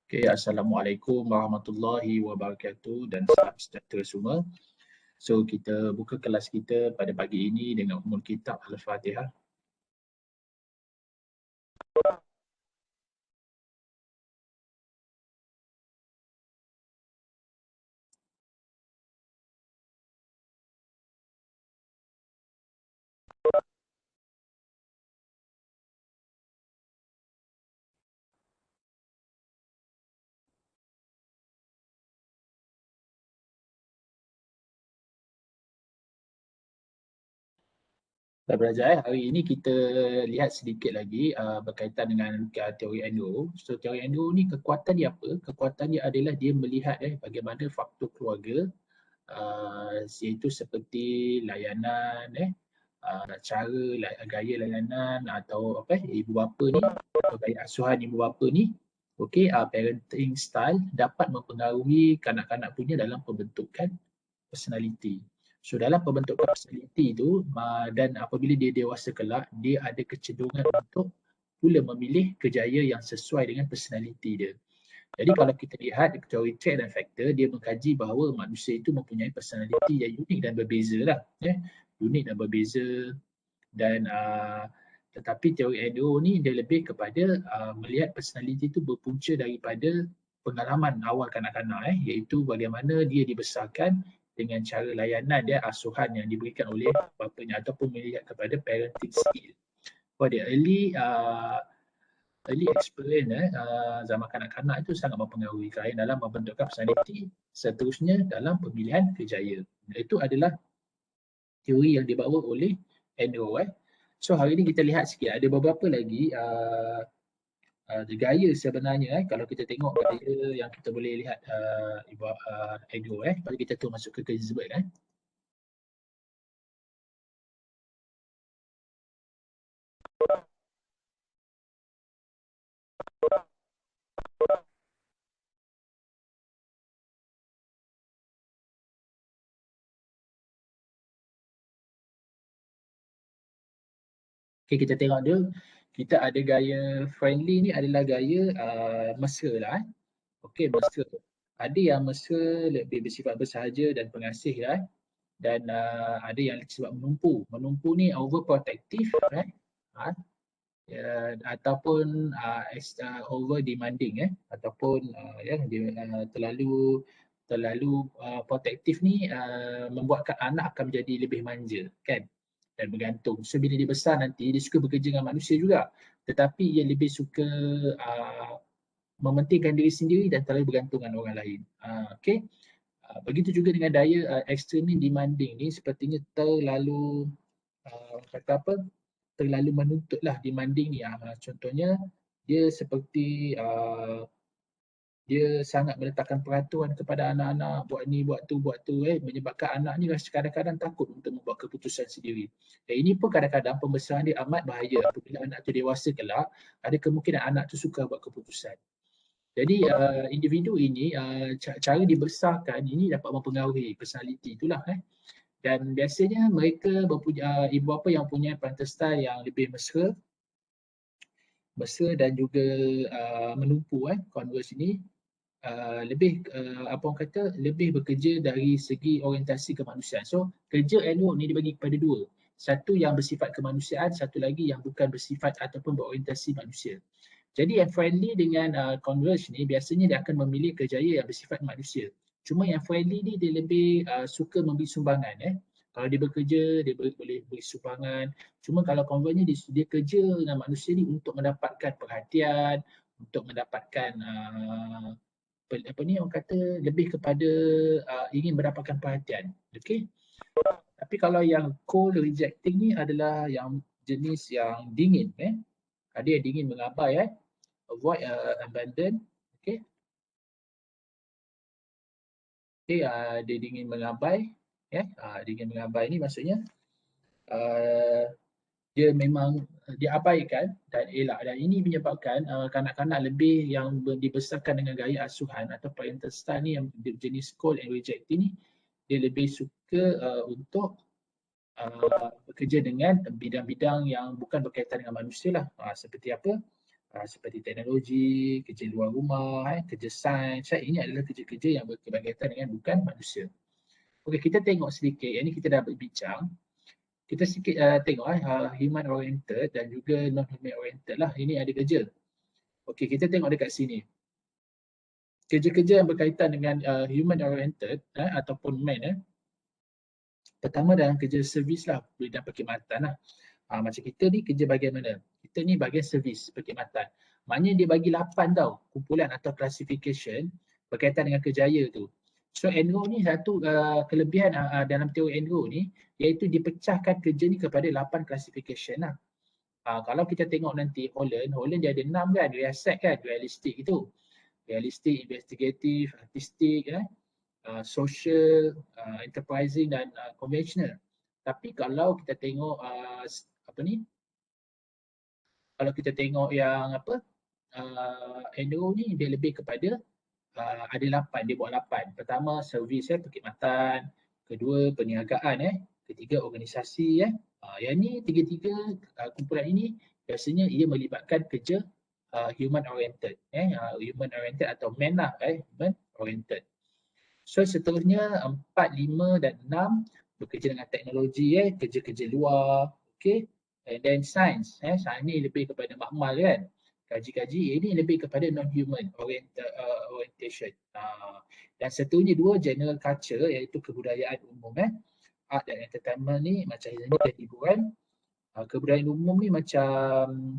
Okay, Assalamualaikum warahmatullahi wabarakatuh dan salam sejahtera semua. So, kita buka kelas kita pada pagi ini dengan Ummul Kitab Al-Fatihah. Dah belajar hari ini kita lihat sedikit lagi berkaitan dengan teori Endo. So, teori Endo ni kekuatan dia apa? Kekuatan dia adalah dia melihat bagaimana faktor keluarga iaitu seperti layanan, cara gaya layanan atau ibu bapa ni atau gaya asuhan ibu bapa ni, parenting style dapat mempengaruhi kanak-kanak punya dalam pembentukan personality. So dalam pembentukan personality tu dan apabila dia dewasa kelak, dia ada kecenderungan untuk pula memilih kejaya yang sesuai dengan personality dia. Jadi kalau kita lihat teori trait dan faktor, dia mengkaji bahawa manusia itu mempunyai personality yang unik dan berbeza lah. Unik dan berbeza dan tetapi teori Endo ni dia lebih kepada melihat personality itu berpunca daripada pengalaman awal kanak-kanak iaitu bagaimana dia dibesarkan dengan cara layanan dia asuhan yang diberikan oleh bapanya ataupun melihat kepada parenting skill. Pada early experience zaman kanak-kanak itu sangat mempengaruhi kerana dalam membentukkan personality, seterusnya dalam pemilihan kejayaan. Itu adalah teori yang dibawa oleh Endo. So hari ini kita lihat sikit ada beberapa lagi gaya sebenarnya kalau kita tengok gaya yang kita boleh lihat Endo pada kita tu masuk ke Gilbert Okay, kita tengok dia. Kita ada gaya friendly ni adalah gaya mesra lah. Okay, mesra. Ada yang mesra lebih bersifat bersahaja dan pengasih lah. Dan ada yang sebab menumpu. Menumpu ni overprotective ataupun over demanding ataupun dia terlalu protektif ni membuatkan anak akan menjadi lebih manja kan dan bergantung. So bila dia besar nanti dia suka bekerja dengan manusia juga tetapi ia lebih suka mementingkan diri sendiri dan terlalu bergantung dengan orang lain. Begitu juga dengan daya extremely demanding ni sepertinya terlalu terlalu menuntutlah demanding ni. Contohnya dia seperti dia sangat meletakkan peraturan kepada anak-anak buat ni buat tu menyebabkan anak ni rasa kadang-kadang takut untuk membuat keputusan sendiri. Dan ini pun kadang-kadang pembesaran dia amat bahaya apabila anak tu dewasa kelak ada kemungkinan anak tu suka buat keputusan. Jadi individu ini cara dibesarkan ini dapat mempengaruhi personality itulah dan biasanya mereka ibu bapa yang punya parental style yang lebih mesra dan juga menumpu Converse ini lebih lebih bekerja dari segi orientasi kemanusiaan. So kerja elok ni dibagi kepada dua. Satu yang bersifat kemanusiaan, satu lagi yang bukan bersifat ataupun berorientasi manusia. Jadi yang friendly dengan Converge ni biasanya dia akan memilih kejayaan yang bersifat manusia. Cuma yang friendly ni dia lebih suka memberi sumbangan. Kalau dia bekerja, dia boleh beri sumbangan. Cuma kalau Converge ni dia kerja dengan manusia ni untuk mendapatkan perhatian, untuk mendapatkan orang kata lebih kepada ingin mendapatkan perhatian. Okay? Tapi kalau yang cold rejecting ni adalah yang jenis yang dingin. Ada yang dingin mengabai. Avoid abandon. Okay. Okay, dia dingin mengabai. Dingin mengabai ni maksudnya dia memang diabaikan dan elak dan ini menyebabkan kanak-kanak lebih yang dibesarkan dengan gaya asuhan atau parental style ni yang jenis cold and rejecting ni dia lebih suka untuk bekerja dengan bidang-bidang yang bukan berkaitan dengan manusia lah. Seperti apa? seperti teknologi, kerja luar rumah, kerja sains. Ini adalah kerja-kerja yang berkaitan dengan bukan manusia. Okey, kita tengok sedikit, yang ni kita dah berbincang. Kita sikit tengok human oriented dan juga non-human oriented lah. Ini ada kerja. Okey, kita tengok dekat sini. Kerja-kerja yang berkaitan dengan human oriented ataupun man. Pertama dalam kerja servis lah, bidang perkhidmatan lah. Macam kita ni kerja bahagian mana? Kita ni bahagian servis perkhidmatan. Maknanya dia bagi 8 tau kumpulan atau classification berkaitan dengan kerjaya tu. So NGO ni satu kelebihan dalam teori NGO ni iaitu dipecahkan kerja ni kepada 8 classification lah. Kalau kita tengok nanti Holland dia ada 6 kan, realistic kan, realistik itu. Realistik, investigatif, artistik, social, enterprising dan conventional. Tapi kalau kita tengok kalau kita tengok yang NGO ni dia lebih kepada ada 8, dia buat 8. Pertama servis perkhidmatan, kedua perniagaan ketiga organisasi yang ni tiga-tiga kumpulan ini biasanya ia melibatkan kerja human oriented human oriented atau man lah human oriented. So seterusnya 4, 5 dan 6 bekerja dengan teknologi kerja-kerja luar, okey. And then science science ni lebih kepada makmal kan. Kaji-kaji ini lebih kepada non-human orientation. Dan seterusnya 2 general culture iaitu kebudayaan umum art dan entertainment ni macam seni dan hiburan. Kebudayaan umum ni macam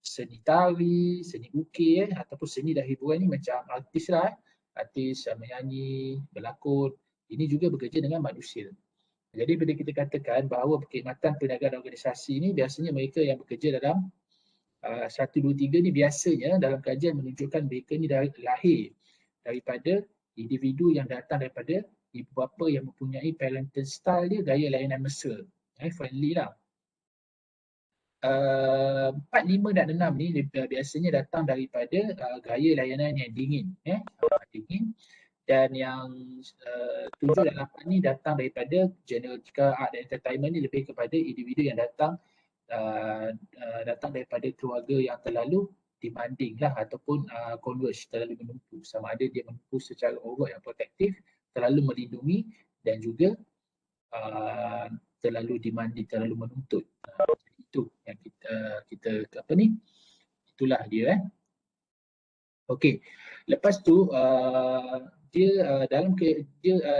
seni tari, seni ukir ataupun seni dan hiburan ni macam artis lah artis menyanyi, berlakon, ini juga bekerja dengan manusia. Jadi bila kita katakan bahawa perkhidmatan perniagaan organisasi ni biasanya mereka yang bekerja dalam 1, 2, 3 ni biasanya dalam kajian menunjukkan mereka ni lahir daripada individu yang datang daripada ibu bapa yang mempunyai parental style dia gaya layanan mesra, friendly lah. 4, 5 dan 6 ni biasanya datang daripada gaya layanan yang dingin dingin. Dan yang 7 dan 8 ni datang daripada general art dan entertainment ni lebih kepada individu yang datang daripada keluarga yang terlalu demanding lah ataupun converge, terlalu menumpuk, sama ada dia menumpuk secara over yang protektif, terlalu melindungi dan juga terlalu demanding, terlalu menuntut. Itu yang kita itulah dia Okey. Lepas tu dia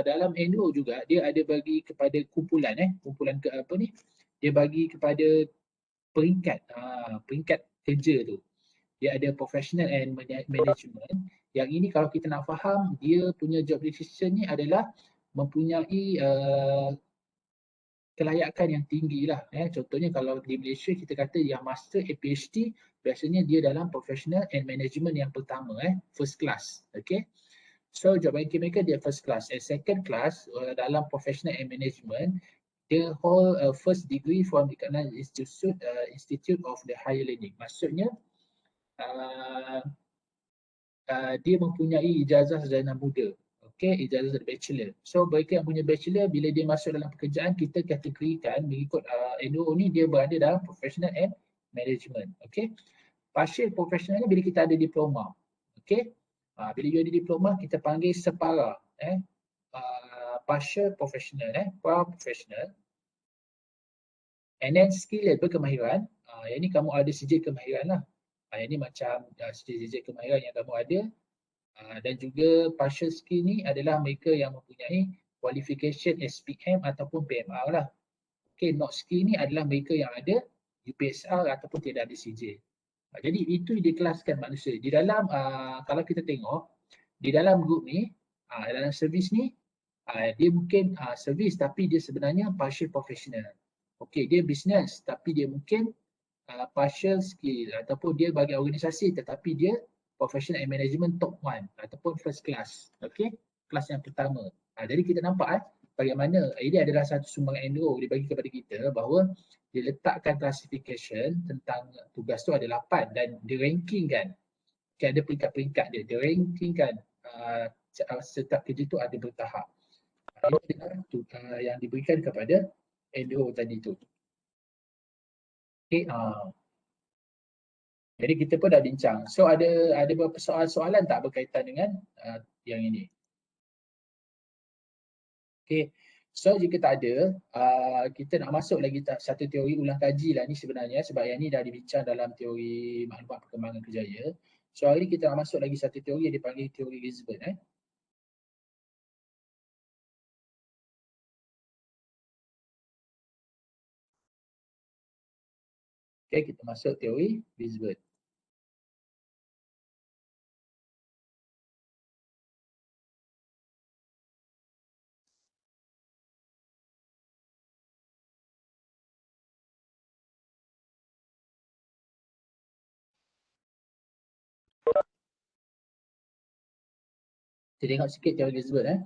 dalam NGO juga dia ada bagi kepada kumpulan kumpulan dia bagi kepada peringkat peringkat kerja tu. Dia ada professional and management. Yang ini kalau kita nak faham dia punya job description ni adalah mempunyai kelayakan yang tinggi lah. Contohnya kalau di Malaysia kita kata yang master PhD biasanya dia dalam professional and management yang pertama first class. Okay. So job ranking mereka dia first class. And second class dalam professional and management dia hold first degree from recognized institute of the higher learning. Maksudnya dia mempunyai ijazah sarjana muda. Okay, ijazah bachelor. So mereka yang punya bachelor bila dia masuk dalam pekerjaan kita kategorikan mengikut NGO ni dia berada dalam professional and management. Okay. Partial professional ni bila kita ada diploma. Okay. Bila you ada diploma kita panggil separa. Partial professional, professional. And then skill level kemahiran. Yang ni kamu ada sijil kemahiran lah. Yang ni macam sijil kemahiran yang kamu ada. Dan juga partial skill ni adalah mereka yang mempunyai qualification SPM ataupun PMR lah. Okay, not skill ni adalah mereka yang ada UPSR ataupun tidak ada sijil. Jadi itu dikelaskan manusia. Di dalam kalau kita tengok di dalam group ni, dalam servis ni dia mungkin servis tapi dia sebenarnya partial professional. Okay, dia business tapi dia mungkin partial skill ataupun dia bagi organisasi tetapi dia professional and management top 1 ataupun first class. Okay, kelas yang pertama. Jadi kita nampak bagaimana ini adalah satu sumbangan NGO dia bagi kepada kita bahawa dia letakkan classification tentang tugas tu ada 8 dan dia ranking kan. Okay, ada peringkat-peringkat dia. Dia ranking kan setiap kerja tu ada bertahap. Ini adalah yang diberikan kepada NGO tadi tu. Okay, Jadi kita pun dah bincang. So ada beberapa soalan tak berkaitan dengan yang ini. Okay. So jika tak ada, kita nak masuk lagi satu teori ulang kaji lah ni sebenarnya, sebab yang ni dah dibincang dalam teori maklumat perkembangan kerjaya. So hari ni kita nak masuk lagi satu teori yang dipanggil teori Gisbert. Okay, kita masuk teori Gisbert. Kita tengok sikit teori Gisbert.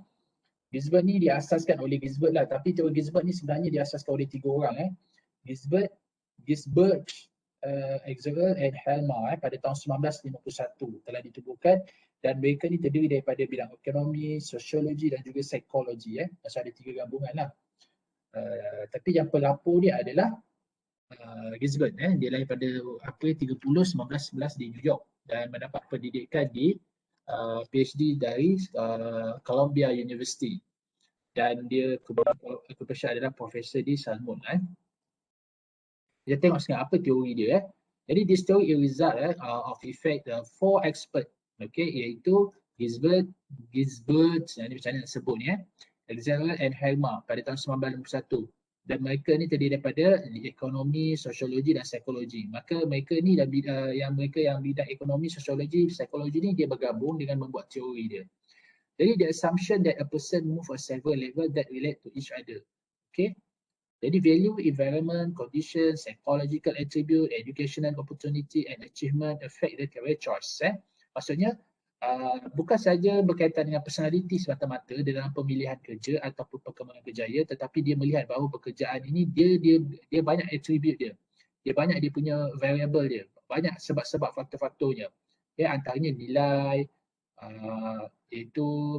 Gisbert ni diasaskan oleh Gisbert lah, tapi teori Gisbert ni sebenarnya diasaskan oleh 3 orang. Gisbert, Exeger and Helmer pada tahun 1951 telah ditubuhkan, dan mereka ni terdiri daripada bidang ekonomi, sosiologi dan juga psikologi. Maksud ada 3 gabungan lah. Tapi yang pelapor dia adalah Gisbert. Dia lahir pada April 30, 1911 di New York dan mendapat pendidikan di PhD dari Columbia University, dan dia kebetulan adalah profesor di Salmon. Kita tengok sekarang apa teori dia. Jadi this theory is a result of effect four expert, iaitu Gisbert, ni macam mana nak sebut ni, Alexander and Helmer pada tahun 1951. Dan mereka ni terdiri daripada ekonomi, sosiologi dan psikologi. Maka mereka ni yang bidang ekonomi, sosiologi, psikologi ni dia bergabung dengan membuat teori dia. Jadi the assumption that a person move on several level that relate to each other. Okay. Jadi value, environment, condition, psychological attribute, educational opportunity and achievement affect the career choice. Maksudnya bukan saja berkaitan dengan personality semata-mata dalam pemilihan kerja ataupun perkembangan kerjaya, tetapi dia melihat bahawa pekerjaan ini dia banyak attribute dia. Dia banyak dia punya variable dia. Banyak sebab-sebab faktor-faktornya. Antaranya nilai, iaitu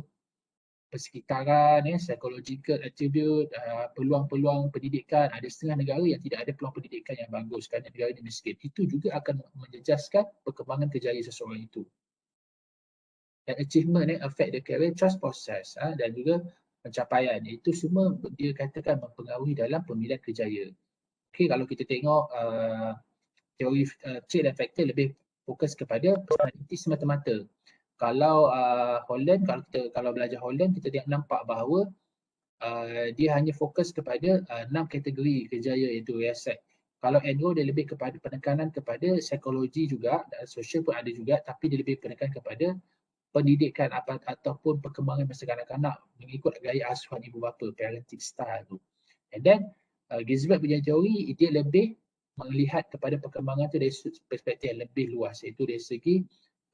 persekitaran, psychological attribute, peluang-peluang pendidikan. Ada setengah negara yang tidak ada peluang pendidikan yang bagus kerana negara ini miskin. Itu juga akan menjejaskan perkembangan kerjaya seseorang itu. Dan achievement affect the career choice process dan juga pencapaian. Itu semua dia katakan mempengaruhi dalam pemilihan kerjaya. Okay, kalau kita tengok teori trait dan faktor lebih fokus kepada personality semata-mata. Kalau Holland, kalau belajar Holland, kita nampak bahawa dia hanya fokus kepada 6 kategori kerjaya, iaitu riasat. Kalau Andrew dia lebih kepada penekanan kepada psikologi juga, dan sosial pun ada juga, tapi dia lebih penekanan kepada pendidikan ataupun perkembangan masa kanak-kanak mengikut gaya asuhan ibu bapa, parenting style tu. And then Gisbert punya teori dia lebih melihat kepada perkembangan tu dari perspektif yang lebih luas, iaitu dari segi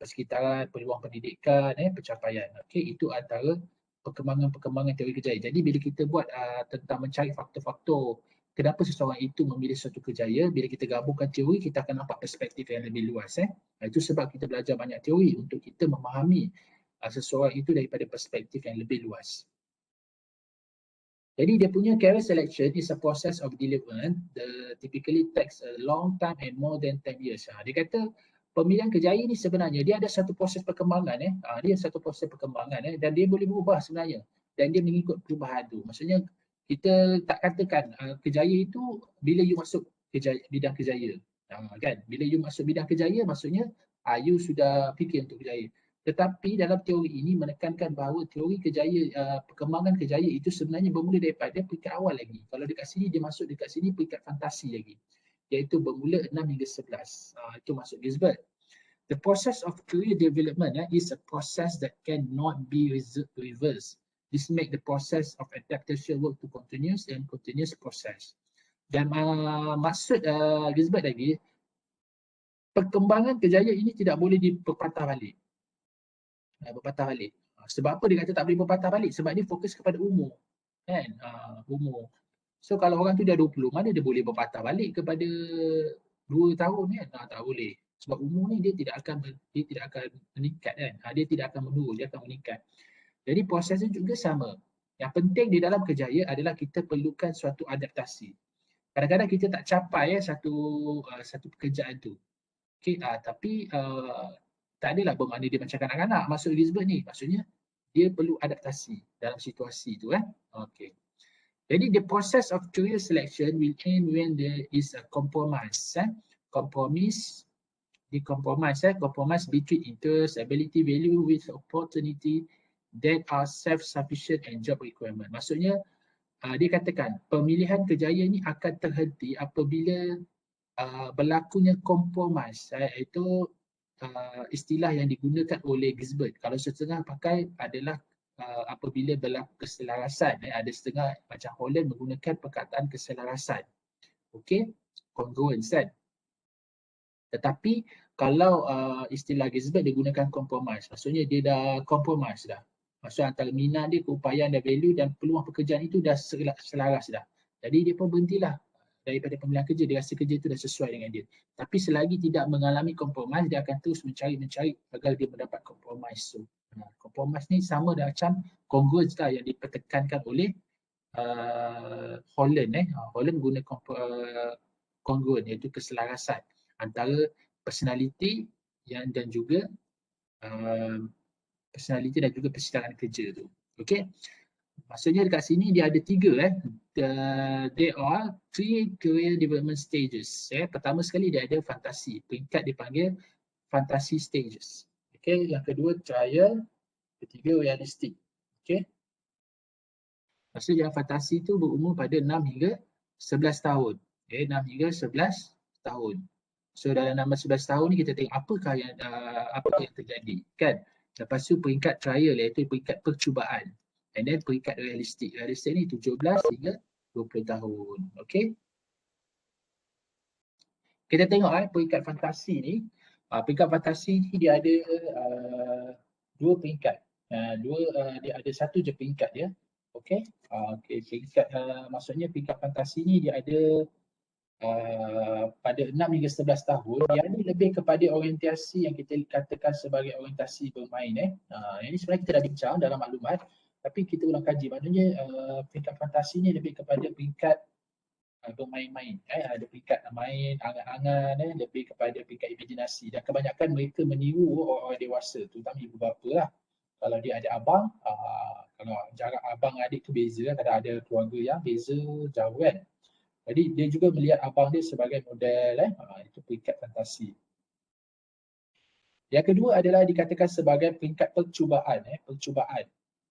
persekitaran, peluang pendidikan, pencapaian. Okey, itu antara perkembangan teori kerjaya. Jadi bila kita buat tentang mencari faktor-faktor kenapa seseorang itu memilih suatu kerjaya, bila kita gabungkan teori, kita akan nampak perspektif yang lebih luas. Itu sebab kita belajar banyak teori, untuk kita memahami seseorang itu daripada perspektif yang lebih luas. Jadi dia punya career selection is a process of development that typically takes a long time and more than 10 years. Dia kata pemilihan kerjaya ni sebenarnya dia ada satu proses perkembangan. Dia satu proses perkembangan dan dia boleh berubah sebenarnya. Dan dia mengikut perubahan tu. Maksudnya kita tak katakan kerjaya itu bila you masuk bidang kerjaya. Kan? Bila you masuk bidang kerjaya maksudnya you sudah fikir untuk kerjaya. Tetapi dalam teori ini menekankan bahawa teori kerjaya, perkembangan kerjaya itu sebenarnya bermula daripada peringkat awal lagi. Kalau dekat sini dia masuk dekat sini peringkat fantasi lagi, iaitu bermula 6 hingga 11. Itu maksud Gisbert. The process of career development is a process that cannot be reversed. This make the process of adaptation work to continuous process. Dan maksud Gisbert lagi, perkembangan kerjaya ini tidak boleh berpatah balik. Sebab apa dia kata tak boleh berpatah balik? Sebab dia fokus kepada umur. Kan? Umur. So kalau orang tu dah 20, mana dia boleh berpatah balik kepada 2 tahun kan? Tak boleh. Sebab umur ni dia tidak akan meningkat kan? Dia tidak akan menurun, dia akan meningkat. Jadi prosesnya juga sama. Yang penting di dalam kerjaya adalah kita perlukan suatu adaptasi. Kadang-kadang kita tak capai satu pekerjaan tu. Okey, tapi tak adalah bermakna dia macam kanak-kanak masuk Gisbert ni. Maksudnya dia perlu adaptasi dalam situasi tu kan. Okey. Jadi the process of career selection will end when there is a compromise. Compromise between interest, ability, value with opportunity that are self-sufficient and job requirement. Maksudnya dia katakan pemilihan kerjaya ni akan terhenti apabila berlakunya compromise, iaitu istilah yang digunakan oleh Gisbert. Kalau setengah pakai adalah apabila berlaku keselarasan. Ada setengah macam Holland menggunakan perkataan keselarasan. Okey, congruence kan. Tetapi kalau istilah Gisbert dia gunakan compromise, maksudnya dia dah compromise dah. Maksud antara minat dia, keupayaan dan value dan peluang pekerjaan itu dah selaras dah. Jadi dia pun berhentilah daripada pemilihan kerja, dia rasa kerja itu dah sesuai dengan dia. Tapi selagi tidak mengalami compromise, dia akan terus mencari agar dia mendapat compromise tu. Compromise ni sama dah macam congruence lah yang dipertekankan oleh Holland. Holland guna congruent, iaitu keselarasan antara personality dan juga personality dan juga persidangan kerja tu. Okey. Maksudnya dekat sini dia ada 3 there are 3 career development stages. Pertama sekali dia ada fantasi. Peringkat dipanggil fantasy stages. Okey, yang kedua trial, ketiga realistic. Okey. Maksudnya yang fantasi tu berumur pada 6 hingga 11 tahun. 6 hingga 11 tahun. So dalam 6-11 tahun ni kita tengok apakah yang terjadi kan. Lepas tu peringkat trial iaitu peringkat percubaan. And then peringkat realistik. Realistik ni 17 hingga 20 tahun. Okey. Kita tengok peringkat fantasi ni. Peringkat fantasi ni dia ada 2 peringkat. Dia ada 1 je peringkat dia. Okey. Peringkat maksudnya peringkat fantasi ni dia ada pada 6 hingga 11 tahun. Yang ni lebih kepada orientasi yang kita katakan sebagai orientasi bermain. Yang ni sebenarnya kita dah bincang dalam maklumat, tapi kita ulang kaji. Maknanya peringkat fantasi ni lebih kepada peringkat bermain-main. Ada peringkat main, angan-angan, lebih kepada peringkat imajinasi. Dan kebanyakan mereka meniru orang dewasa, terutama ibu bapa lah. Kalau dia ada abang, kalau jarak abang adik tu beza, kadang ada keluarga yang beza jauh kan. Jadi dia juga melihat abang dia sebagai model. Itu peringkat fantasi. Yang kedua adalah dikatakan sebagai peringkat percubaan. Percubaan.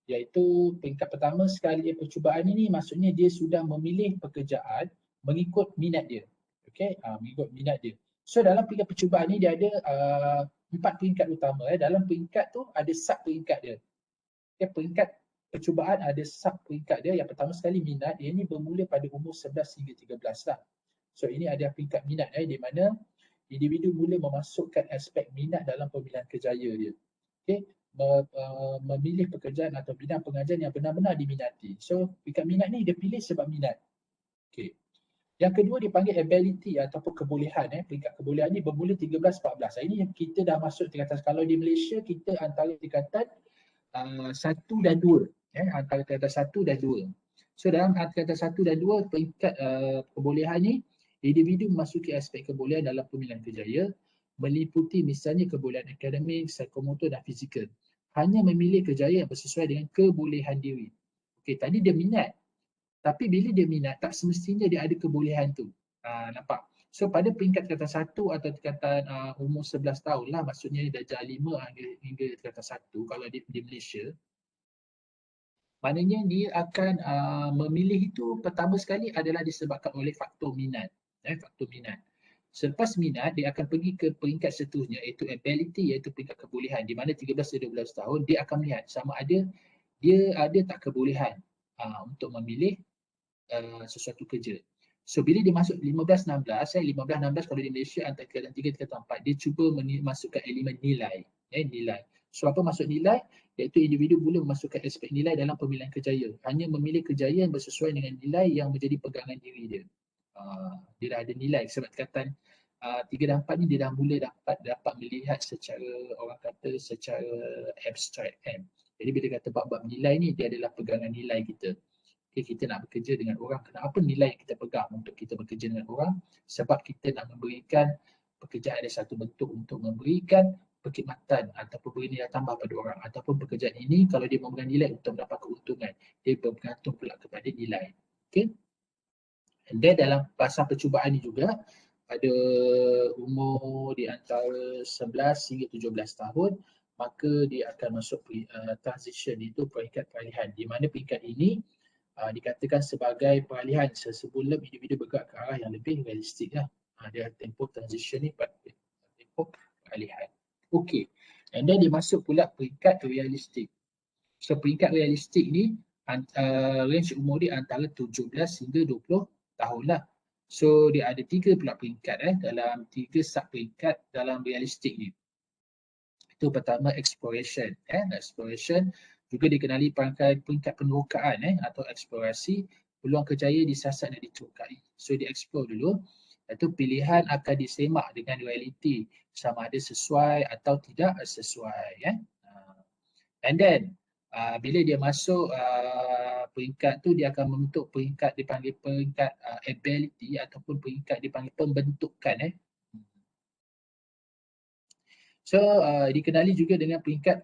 Iaitu peringkat pertama sekali percubaan ini maksudnya dia sudah memilih pekerjaan mengikut minat dia. Okey, mengikut minat dia. So dalam peringkat percubaan ni dia ada 4 peringkat utama. Dalam peringkat tu ada sub peringkat dia. Peringkat percubaan ada sub peringkat dia. Yang pertama sekali minat, dia ni bermula pada umur 11 hingga 13 lah. So ini ada peringkat minat di mana individu mula memasukkan aspek minat dalam pemilihan kerjaya dia. Okey, memilih pekerjaan atau bidang pengajian yang benar-benar diminati. So peringkat minat ni dia pilih sebab minat. Okey. Yang kedua dipanggil ability ataupun kebolehan. Peringkat kebolehan ni bermula 13-14. Ini yang kita dah masuk tingkatan. Kalau di Malaysia kita antara tingkatan 1 dan 2. Antara tingkatan 1 dan 2. So dalam tingkatan 1 dan 2 peringkat kebolehan ni, individu memasuki aspek kebolehan dalam pemilihan kerjaya meliputi misalnya kebolehan akademik, psikomotor dan fizikal. Hanya memilih kerjaya yang bersesuai dengan kebolehan diri. Okey, tadi dia minat. Tapi bila dia minat, tak semestinya dia ada kebolehan tu. Nampak? So pada peringkat tingkatan 1 atau tingkatan umur 11 tahun lah, maksudnya darjah 5 hingga tingkatan 1 kalau di Malaysia, maknanya dia akan memilih itu pertama sekali adalah disebabkan oleh faktor minat. Faktor minat. Selepas minat, dia akan pergi ke peringkat seterusnya iaitu ability, iaitu peringkat kebolehan. Di mana 13-12 tahun, dia akan melihat sama ada dia ada tak kebolehan untuk memilih sesuatu kerja. So bila dia masuk 15-16, 15-16 kalau di Malaysia antara tingkatan 3 tingkatan 4, dia cuba masukkan elemen nilai. Nilai. So apa maksud nilai? Iaitu individu mula memasukkan aspek nilai dalam pemilihan kerjaya. Hanya memilih kerjaya yang bersesuai dengan nilai yang menjadi pegangan diri dia. Dia dah ada nilai sebab tingkatan 3 dan 4 ni dia dah mula dapat melihat secara orang kata secara abstract kan. Jadi bila kata bab-bab nilai ni dia adalah pegangan nilai kita. Kita nak bekerja dengan orang, kenapa nilai yang kita pegang untuk kita bekerja dengan orang? Sebab kita nak memberikan pekerjaan adalah satu bentuk untuk memberikan perkhidmatan ataupun beri nilai tambah pada orang, ataupun pekerjaan ini kalau dia memberikan nilai untuk mendapat keuntungan, dia bergantung pula kepada nilai. Okay. And then dalam pasal percubaan ini juga pada umur di antara 11 hingga 17 tahun, maka dia akan masuk transition, itu peringkat peralihan, di mana peringkat ini dikatakan sebagai peralihan sebelum individu bergerak ke arah yang lebih realistik lah. Dia tempoh transition ni, tempoh peralihan. Okey. And then dia masuk pula peringkat realistik. So peringkat realistik ni range umur dia antara 17 hingga 20 tahun lah. So dia ada 3 pula peringkat dalam 3 sub peringkat dalam realistik ni. Itu pertama exploration. Exploration juga dikenali peringkat penerokaan atau eksplorasi, peluang kerjaya disiasat dan diterokai. So dia explore dulu, iaitu pilihan akan disemak dengan realiti sama ada sesuai atau tidak sesuai. And then bila dia masuk peringkat tu, dia akan membentuk peringkat dipanggil peringkat ability ataupun peringkat dipanggil pembentukan. So dikenali juga dengan peringkat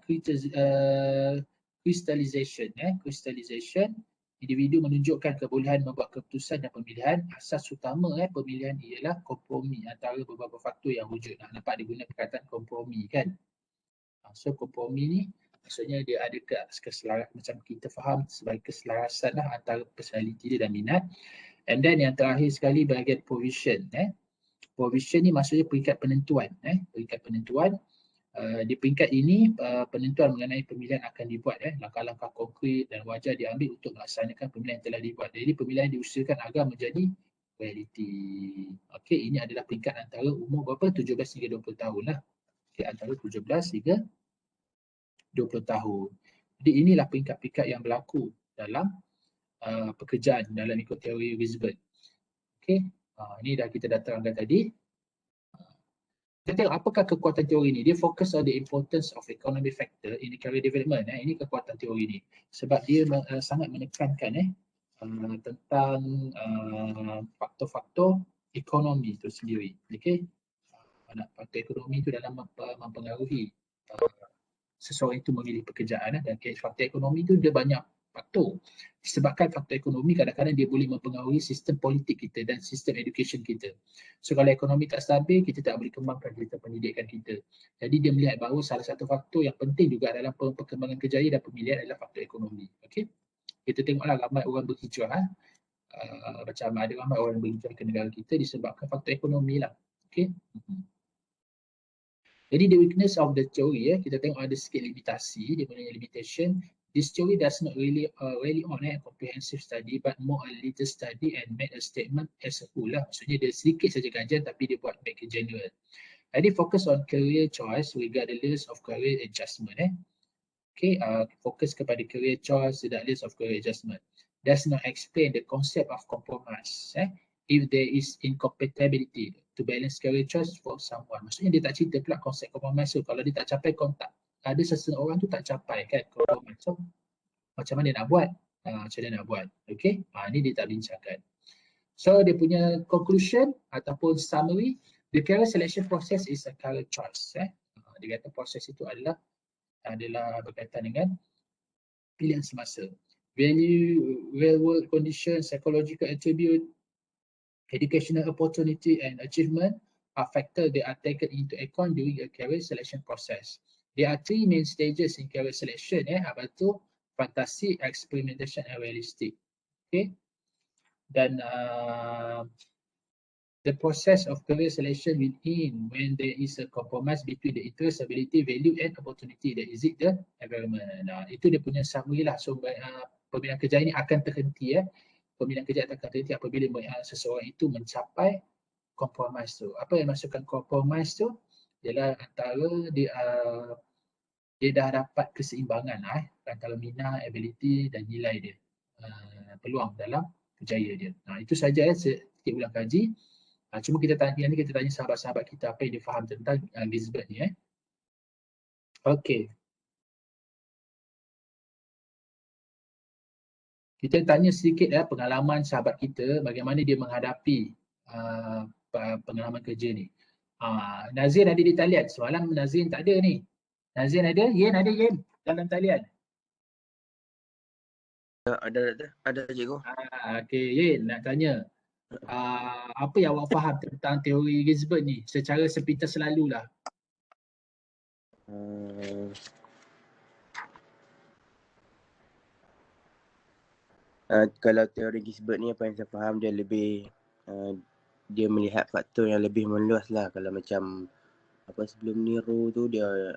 crystallization. Crystallization, individu menunjukkan kebolehan membuat keputusan dan pemilihan. Asas utama pemilihan ialah kompromi antara beberapa faktor yang wujud. Nampak dia guna perkataan kompromi kan. So kompromi ni maksudnya dia ada keselarasan, macam kita faham sebagai keselarasan antara personality dia dan minat. And then yang terakhir sekali bahagian provision. Provision ni maksudnya peringkat penentuan. Peringkat penentuan. Di peringkat ini penentuan mengenai pemilihan akan dibuat, langkah-langkah konkret dan wajar diambil untuk melaksanakan pemilihan yang telah dibuat. Jadi pemilihan diusahakan agar menjadi realiti. Okey, ini adalah peringkat antara umur berapa? 17 hingga 20 tahun lah. Okay, antara 17 hingga 20 tahun. Jadi inilah peringkat-peringkat yang berlaku dalam pekerjaan dalam ikut teori Wisbert. Okey, ini dah kita dah terangkan tadi. Kita tengok apakah kekuatan teori ni. Dia fokus on the importance of economic factor in the career development. Ini kekuatan teori ni. Sebab dia sangat menekankan tentang faktor-faktor ekonomi itu sendiri. Okay? Faktor ekonomi itu dalam mempengaruhi seseorang itu memilih pekerjaan. Dan faktor ekonomi itu dia banyak faktor. Disebabkan faktor ekonomi kadang-kadang dia boleh mempengaruhi sistem politik kita dan sistem education kita. So kalau ekonomi tak stabil, kita tak boleh kembangkan sistem pendidikan kita. Jadi dia melihat bahawa salah satu faktor yang penting juga dalam perkembangan kerjaya dan pemilihan adalah faktor ekonomi. Okay? Kita tengoklah ramai orang berhijrah. Macam ada ramai orang berhijrah ke negara kita disebabkan faktor ekonomi lah. Okay? Jadi the weakness of the theory, kita tengok ada sikit limitasi, dia punya limitation. This theory does not really on a comprehensive study but more a little study and make a statement as a whole lah. Maksudnya dia sedikit saja kajian tapi dia buat make a general. Jadi fokus on career choice regardless of career adjustment. Okay, fokus kepada career choice regardless of career adjustment. Does not explain the concept of compromise. If there is incompatibility to balance career choice for someone. Maksudnya dia tak cerita pula konsep compromise tu. Kalau dia tak capai kontak, ada seseorang tu tak capai kan compromise. So macam mana dia nak buat? Macam mana nak buat? Okay, ni dia tak bincangkan. So dia punya conclusion ataupun summary, the career selection process is a career choice. Dia kata proses itu adalah berkaitan dengan pilihan semasa. Value, real world condition, psychological attribute, educational opportunity and achievement are factors that are taken into account during a career selection process. There are 3 main stages in career selection. Apa tu? Fantasi, experimentation and realistic. Okay. Dan the process of career selection will end when there is a compromise between the interest, ability, value and opportunity. That is it the environment. Itu dia punya summary lah. So pemilihan kerja ini akan terhenti. Pemilihan kerja akan terhenti apabila seseorang itu mencapai compromise tu. Apa yang masukkan compromise tu? Ialah antara dia dah dapat keseimbangan antara minat, ability dan nilai dia. Peluang dalam kerjaya dia. Itu saja sedikit ulang kaji. Cuma kita tanya sahabat-sahabat kita apa yang dia faham tentang Gisbert ni. Okey. Kita tanya sedikit pengalaman sahabat kita, bagaimana dia menghadapi pengalaman kerja ni. Nazin ada di talian. Semalam Nazin tak ada ni. Nazin ada? Yen ada Yen dalam talian. Ada cikgu. Okey Yen nak tanya. Apa yang awak faham tentang teori Gisbert ni secara sepintas selalulah? Kalau teori Gisbert ni apa yang saya faham dia lebih dia melihat faktor yang lebih meluas lah. Kalau macam apa sebelum Nero tu dia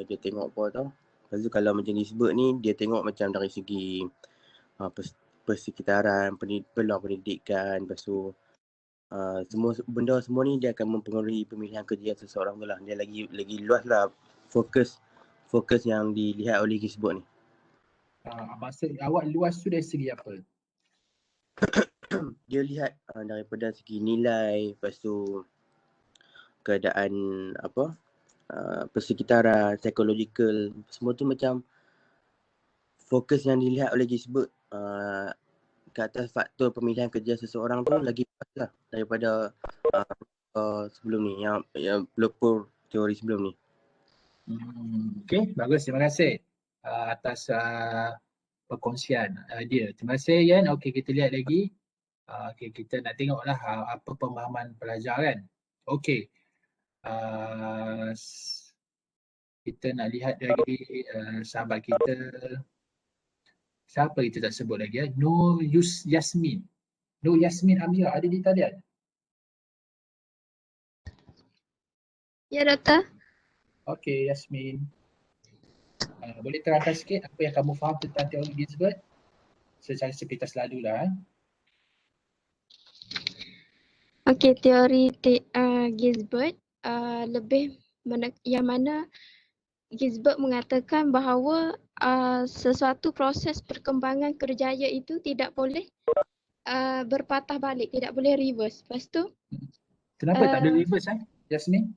tengok apa tau. Lepas tu kalau macam Gisbert ni dia tengok macam dari segi persekitaran, peluang pendidikan, lepas tu semua benda semua ni dia akan mempengaruhi pemilihan kerja seseorang tu lah. Dia lagi luas lah fokus yang dilihat oleh Gisbert ni. Maksud awak luas tu dari segi apa? Dia lihat daripada segi nilai, lepas tu keadaan persekitaran, psychological, semua tu macam fokus yang dilihat oleh Gisbert ke atas faktor pemilihan kerja seseorang tu lagi luas lah daripada sebelum ni, yang pelopor teori sebelum ni. Okey, bagus. Terima kasih atas perkongsian dia. Terima kasih Yan. Okey, kita lihat lagi. Okey, kita nak tengoklah apa pemahaman pelajar kan. Okey. Kita nak lihat lagi sahabat kita. Siapa kita tak sebut lagi Nur Yasmin. Nur Yasmin Amira ada di talian? Ya, Doktor. Okey, Yasmin. Boleh terangkan sikit apa yang kamu faham tentang teori Gisbert? Secara sepintas lalulah. Okey, teori Gisbert lebih yang mana Gisbert mengatakan bahawa sesuatu proses perkembangan kerjaya itu tidak boleh berpatah balik, tidak boleh reverse. Lepas tu Kenapa tak ada reverse Yasmin?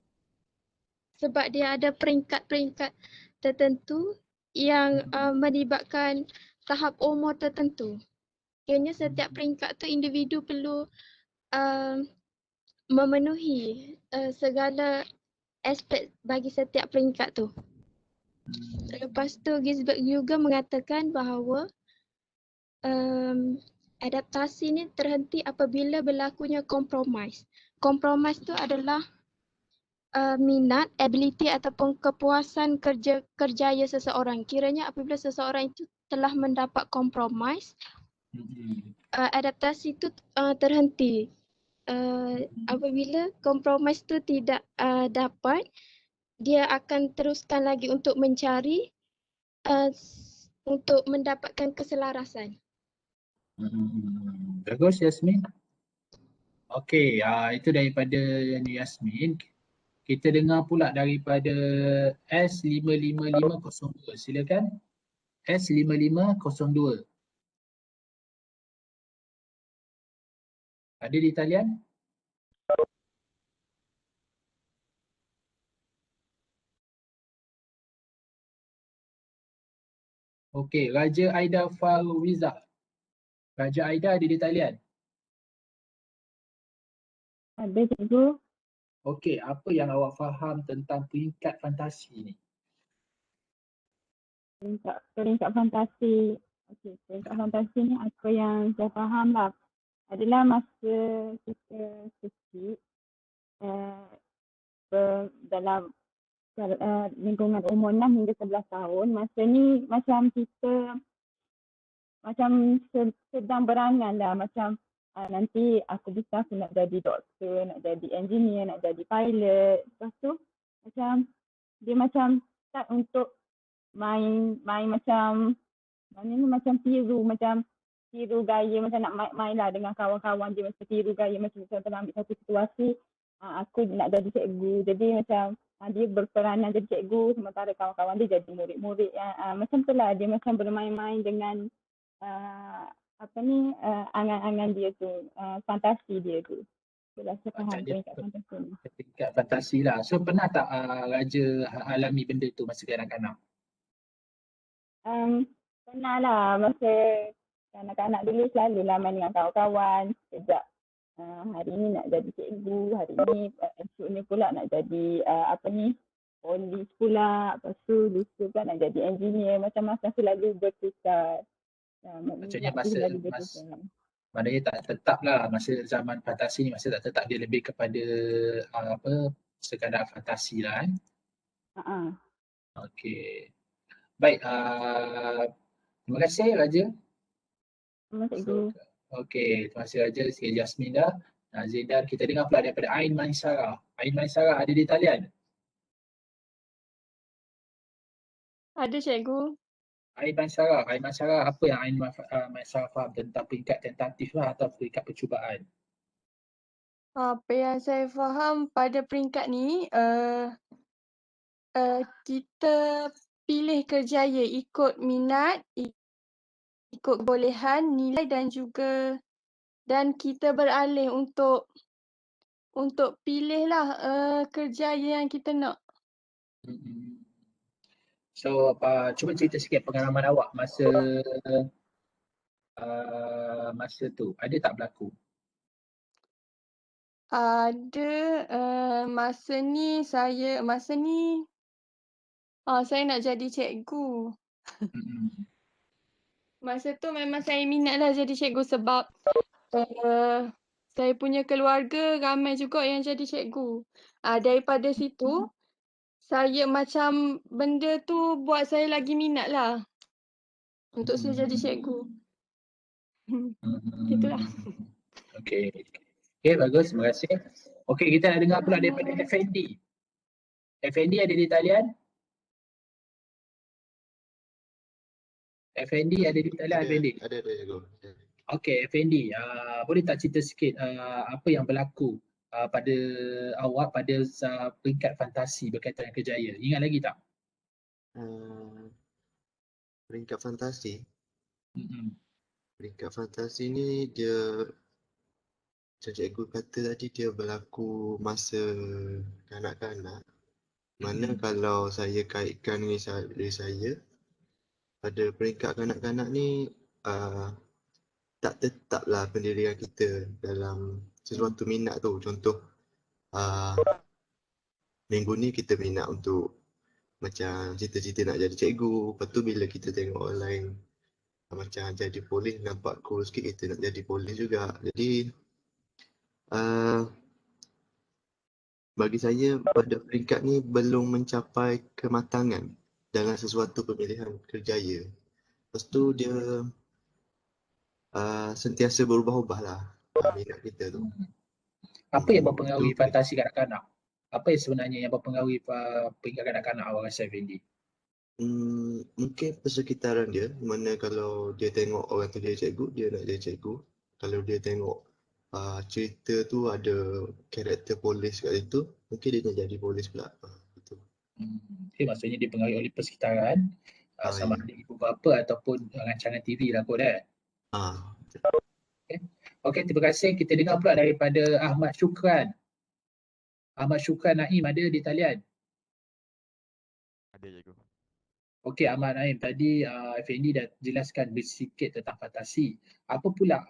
Sebab dia ada peringkat-peringkat tertentu yang melibatkan tahap umur tertentu. Kiranya setiap peringkat tu individu perlu memenuhi segala aspek bagi setiap peringkat tu. Lepas tu Gisbert juga mengatakan bahawa adaptasi ni terhenti apabila berlakunya compromise. Compromise tu adalah minat, ability ataupun kepuasan kerjaya seseorang. Kiranya apabila seseorang itu telah mendapat compromise, adaptasi itu terhenti. Apabila compromise itu tidak dapat, dia akan teruskan lagi untuk mencari untuk mendapatkan keselarasan. Bagus Yasmin. Okey, itu daripada Yasmin. Kita dengar pula daripada S5502. Silakan. S5502. Ada di talian? Okey, Raja Aida Faruwiza. Raja Aida ada di talian? Ada cikgu. Okey, apa yang awak faham tentang peringkat fantasi ni? Peringkat fantasi. Okey, peringkat fantasi ni apa yang saya faham lah adalah masa kita kecil dalam lingkungan umur 6 hingga 11 tahun. Masa ni macam kita macam sedang berangan lah, macam nanti aku besar aku nak jadi doktor, nak jadi engineer, nak jadi pilot. Lepas tu macam dia macam start untuk main macam tiru gaya, macam nak main lah dengan kawan-kawan dia, macam tiru gaya, macam contohnya ambil satu situasi aku nak jadi cikgu, jadi macam dia berperanan jadi cikgu sementara kawan-kawan dia jadi murid-murid macam tu lah, dia macam bermain-main dengan angan-angan dia tu, fantasi dia tu. Itulah saya faham peringkat fantasi ni. Peringkat fantasi lah. So pernah tak Raja alami benda tu masa kanak-kanak? Pernah lah, masa kanak-kanak dulu selalulah main dengan kawan-kawan. Sejak hari ni nak jadi cikgu, hari ni esoknya pula nak jadi polis pula, lepas tu lusa kan nak jadi engineer, macam-macam selalu bertukar. Maksudnya Minat tu selalu bertukar. maknanya tak tetap lah masa zaman fantasi ni, masa tak tetap, dia lebih kepada sekadar fantasi lah Okey. Baik, terima kasih Raja. Terima cikgu. Okey, terima kasih Raja, Cik Jasmine dah. Zaidan, kita dengar pula daripada Ain Maisara. Ain Maisara ada di talian? Ada cikgu. Ain Maisara, apa yang Ain Maisara faham tentang peringkat tentatif lah atau peringkat percubaan? Apa yang saya faham pada peringkat ni, kita pilih kerjaya ikut minat, ikut kebolehan, nilai dan kita beralih untuk pilihlah kerjaya yang kita nak. So, cuba cerita sikit pengalaman awak masa tu. Ada tak berlaku? Ada masa ni saya nak jadi cikgu. Masa tu memang saya minatlah jadi cikgu sebab saya punya keluarga ramai juga yang jadi cikgu. Daripada situ saya macam benda tu buat saya lagi minatlah untuk saya jadi cikgu. Itulah. Okey. Okey, bagus. Terima kasih. Okey, kita nak dengar pula daripada Effendi. Effendi ada di talian? Effendi ada di talian, Effendi? Ada cikgu. Okey, Effendi, boleh tak cerita sikit apa yang berlaku pada awak pada peringkat fantasi berkaitan dengan kerjaya? Ingat lagi tak? Peringkat fantasi. Mm-mm. Peringkat fantasi ni dia macam cikgu kata tadi, dia berlaku masa kanak-kanak. Mana kalau saya kaitkan dengan diri saya, pada peringkat kanak-kanak ni tak tetaplah pendirian kita dalam sesuatu minat tu. Contoh minggu ni kita minat untuk macam cita-cita nak jadi cikgu, lepas tu bila kita tengok orang lain macam jadi polis, nampak cool sikit, kita nak jadi polis juga. Jadi bagi saya pada peringkat ni belum mencapai kematangan dalam sesuatu pemilihan kerjaya. Lepas tu dia sentiasa berubah-ubah lah minat kita tu. Apa yang mempengaruhi fantasi kanak-kanak? Apa yang sebenarnya yang mempengaruhi peringkat kanak-kanak awak rasa, Effendi? Mungkin persekitaran dia, mana kalau dia tengok orang tu jadi cikgu, dia nak jadi cikgu. Kalau dia tengok cerita tu ada karakter polis kat situ, mungkin dia nak jadi polis pula. Okay, maksudnya dipengaruhi oleh persekitaran, sama ada ibu bapa ataupun rancangan TV lah kot Okay, terima kasih. Kita dengar pula daripada Ahmad Syukran. Ahmad Syukran Naim ada di talian? Ada cikgu. Okey, Ahmad Naim, tadi Effendi dah jelaskan sedikit tentang fantasi. Apa pula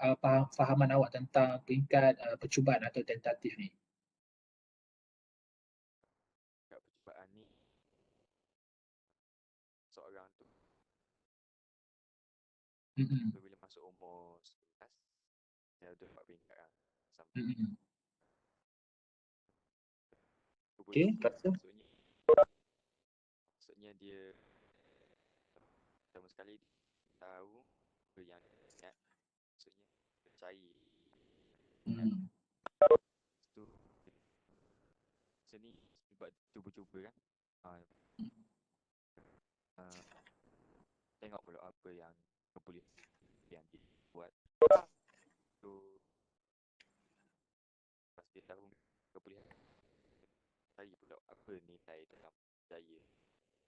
fahaman awak tentang peringkat percubaan atau tentatif ni? Kat percubaan ni, seorang tu bila masuk umur 11, dia ada 4 peringkat lah. Okey, maksudnya dia pertama sekali tahu apa yang dia ingat, maksudnya dia cari. Tu seni buat cuba-cuba kan. Tengok pula apa yang boleh yang dia buat. Tu pasti tahu kebolehan. Cari pula apa nilai dalam daya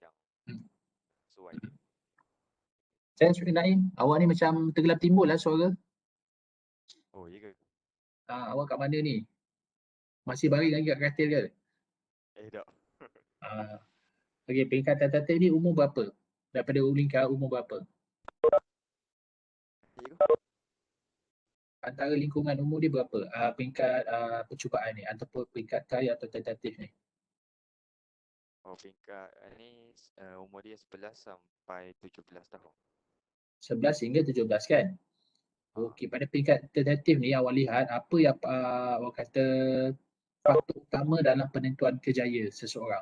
yang sesuai dia. Saya Syukri Naim, awak ni macam tergelap timbul lah suara. Oh, ya ke? Awak kat mana ni? Masih baring lagi kat katil ke? Tak. Okey, peringkat tentatif ni umur berapa? Daripada peringkat umur berapa? Antara lingkungan umur dia berapa? Peringkat percubaan ni ataupun peringkat try atau tentatif ni? Oh, peringkat ni umur dia 11 sampai 17 tahun. 11 hingga 17 kan? Okey, pada peringkat tentatif ni awak lihat apa yang awak kata faktor utama dalam penentuan kerjaya seseorang?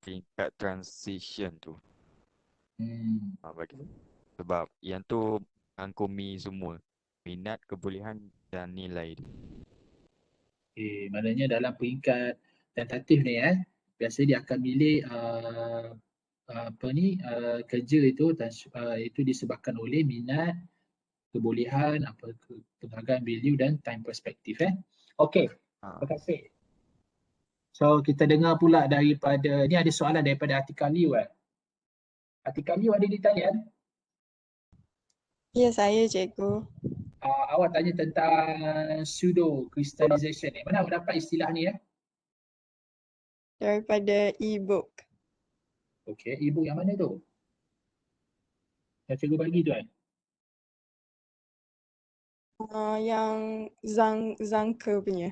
Peringkat transition tu. Hmm. Bagi sebab yang tu angkumi semua. Minat, kebolehan dan nilai dia. Okay, maknanya dalam peringkat tentatif ni biasanya dia akan milih kerja itu itu disebabkan oleh minat, kebolehan, penghargaan value dan time perspektif Okey, terima kasih. So kita dengar pula daripada ni ada soalan daripada Atika Liu Atika Liu ada di talian? Ya, saya cikgu. Awak tanya tentang pseudo crystallization ni. Mana awak dapat istilah ni Daripada e-book. Okey, e-book yang mana tu? Yang cikgu bagi tu Yang Zangke punya.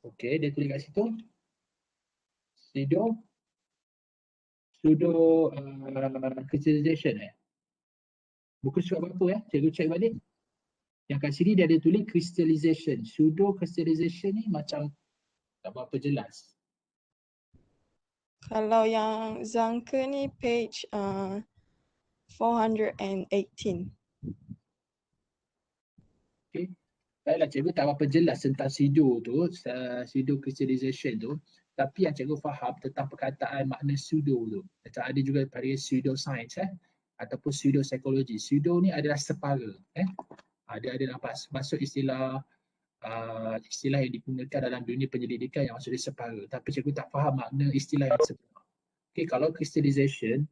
Okey, dia tulis kat situ. Pseudo crystallization Buku surat berapa Cikgu check balik. Yang kat sini dia ada tulis crystallization. Pseudo crystallization ni macam tak berapa jelas. Kalau yang Zangke ni page 418. Okey. Baiklah, cikgu tak berapa jelas tentang pseudo tu, pseudo crystallization tu. Tapi yang cikgu faham tentang perkataan makna pseudo tu. Macam ada juga panggil pseudoscience ataupun pseudopsychology. Pseudo ni adalah separa ada nampak masuk istilah yang digunakan dalam dunia penyelidikan yang maksudnya separa. Tapi cikgu tak faham makna istilah yang sebenar. Okey, kalau crystallization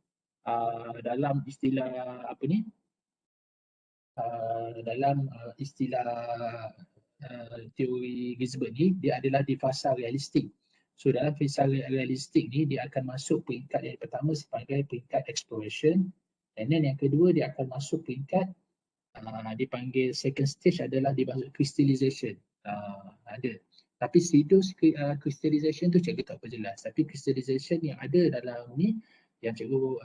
dalam istilah dalam istilah teori Gisbert ni, dia adalah di fasa realistik. So dalam fasa realistik ni dia akan masuk peringkat yang pertama sebagai peringkat exploration, and then yang kedua dia akan masuk peringkat dipanggil second stage adalah dimaksud crystallization. Ada. Tapi pseudo crystallization tu cikgu tak perjelas. Tapi crystallization yang ada dalam ni yang cikgu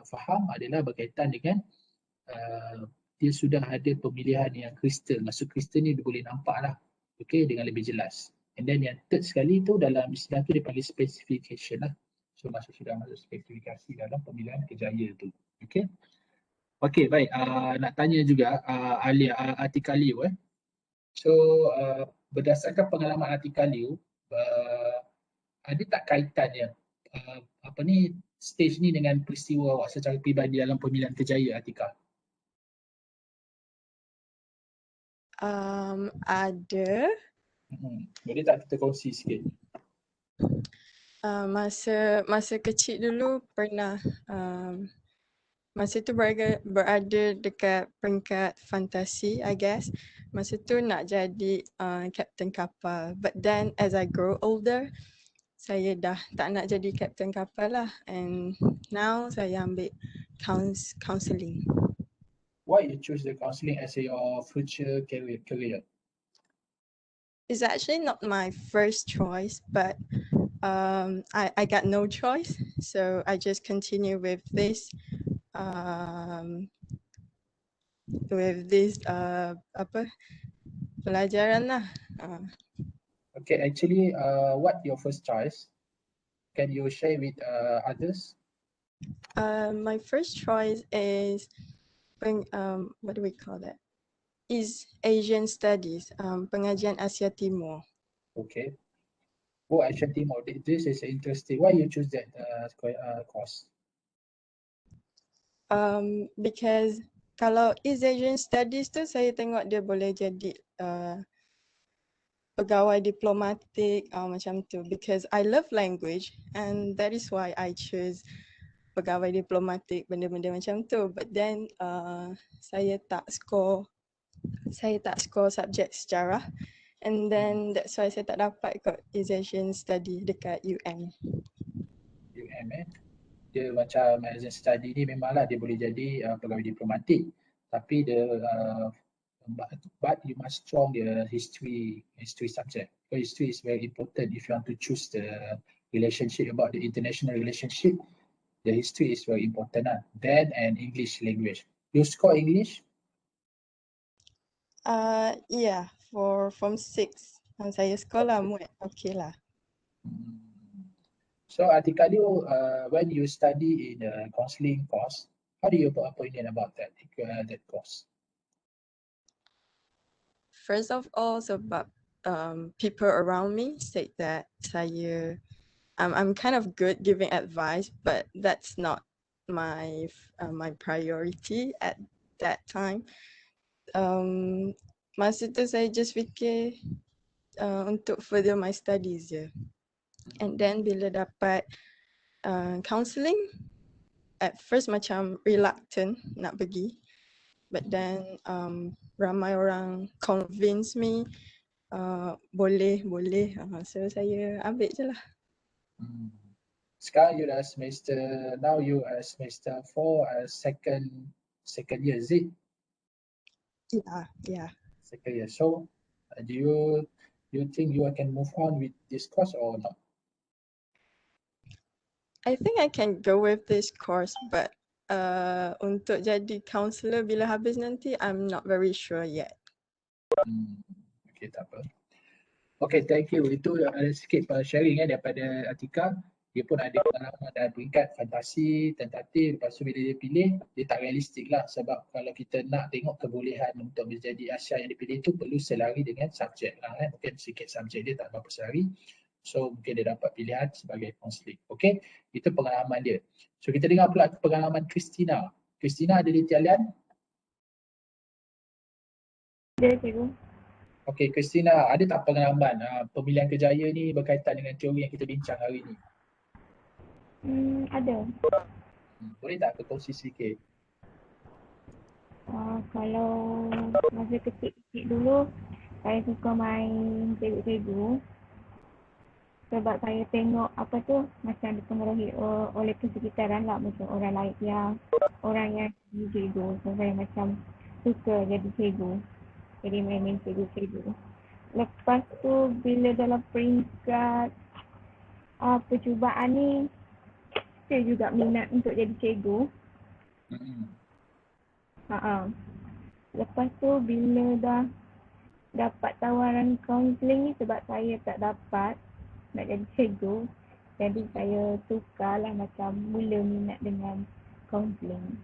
faham adalah berkaitan dengan dia sudah ada pemilihan yang kristal. Maksud kristal ni dia boleh nampak lah. Okay, dengan lebih jelas. And then yang third sekali tu dalam istilah tu dia panggil specification lah. So sudah masuk spesifikasi dalam pemilihan kerjaya tu. Okay. Okey, baik. Nak tanya juga Atika Liu So berdasarkan pengalaman Atika Liu, ada tak kaitannya stage ni dengan peristiwa awak secara peribadi dalam pemilihan kerjaya Atika? Ada. Boleh tak kita kongsi sikit? Masa kecil dulu pernah masa tu berada dekat peringkat fantasi, I guess. Masa tu nak jadi kapten kapal. But then as I grow older, saya dah tak nak jadi kapten kapal lah. And now saya ambil counselling. Why you choose the counselling as your future career? It's actually not my first choice, but I got no choice. So I just continue with this pelajaran lah. Okay, actually what your first choice? Can you share with others? My first choice is what do we call that? Is Asian Studies, pengajian Asia Timur. Okay. Oh, Asia Timur. This is interesting. Why you choose that course? Because kalau East Asian Studies tu saya tengok dia boleh jadi pegawai diplomatik macam tu, because I love language and that is why I choose pegawai diplomatik, benda-benda macam tu. But then saya tak score subjek sejarah, and then that's why saya tak dapat ikut East Asian Study dekat UM. Dia macam Asian Study ni memanglah dia boleh jadi pegawai diplomatik. Tapi but you must strong the history subject. Because history is very important if you want to choose the relationship about the international relationship. The history is very important. Then and English language. You score English? Yeah, for Form 6. Saya sekolah muat okay lah. So Atika, when you study in the counselling course, how do you have opinion about that course? First of all, sebab people around me said that I'm kind of good giving advice, but that's not my priority at that time. Masa tu saya just fikir untuk further my studies je. And then bila dapat counselling, at first macam reluctant nak pergi. But then ramai orang convince me boleh. So saya ambil je lah. Sekarang you dah semester, now you are semester 4, second year, is it? Yeah. Second year. So do you think you can move on with this course or not? I think I can go with this course, but untuk jadi counsellor bila habis nanti, I'm not very sure yet. Okay, tak apa. Okay, thank you. Itu ada sikit sharing daripada Atika. Dia pun ada pengalaman dan peringkat fantasi, tentatif. Lepas tu bila dia pilih, dia tak realistik lah. Sebab kalau kita nak tengok kebolehan untuk menjadi Asia yang dipilih tu perlu selari dengan subjek lah. Mungkin sikit subjek dia tak berapa selari. So mungkin dia dapat pilihan sebagai counselling. Okay, itu pengalaman dia. So kita dengar pula pengalaman Christina. Christina ada di talian? Ada, cikgu. Okay, Christina, ada tak pengalaman pemilihan kerjaya ni berkaitan dengan teori yang kita bincang hari ni? Ada. Boleh tak berkongsi sikit? Kalau masa kecil-kecil dulu, saya suka main cikgu-cikgu. Sebab saya tengok macam dipengaruhi oleh persekitaran lah, macam orang yang jadi cikgu. So saya macam suka jadi cikgu. Jadi main cikgu-cikgu. Lepas tu bila dalam peringkat percubaan ni, saya juga minat untuk jadi cikgu. Lepas tu bila dah dapat tawaran kaunseling ni, sebab saya tak dapat nak jadi cikgu, jadi saya tukarlah macam mula minat dengan kaunseling.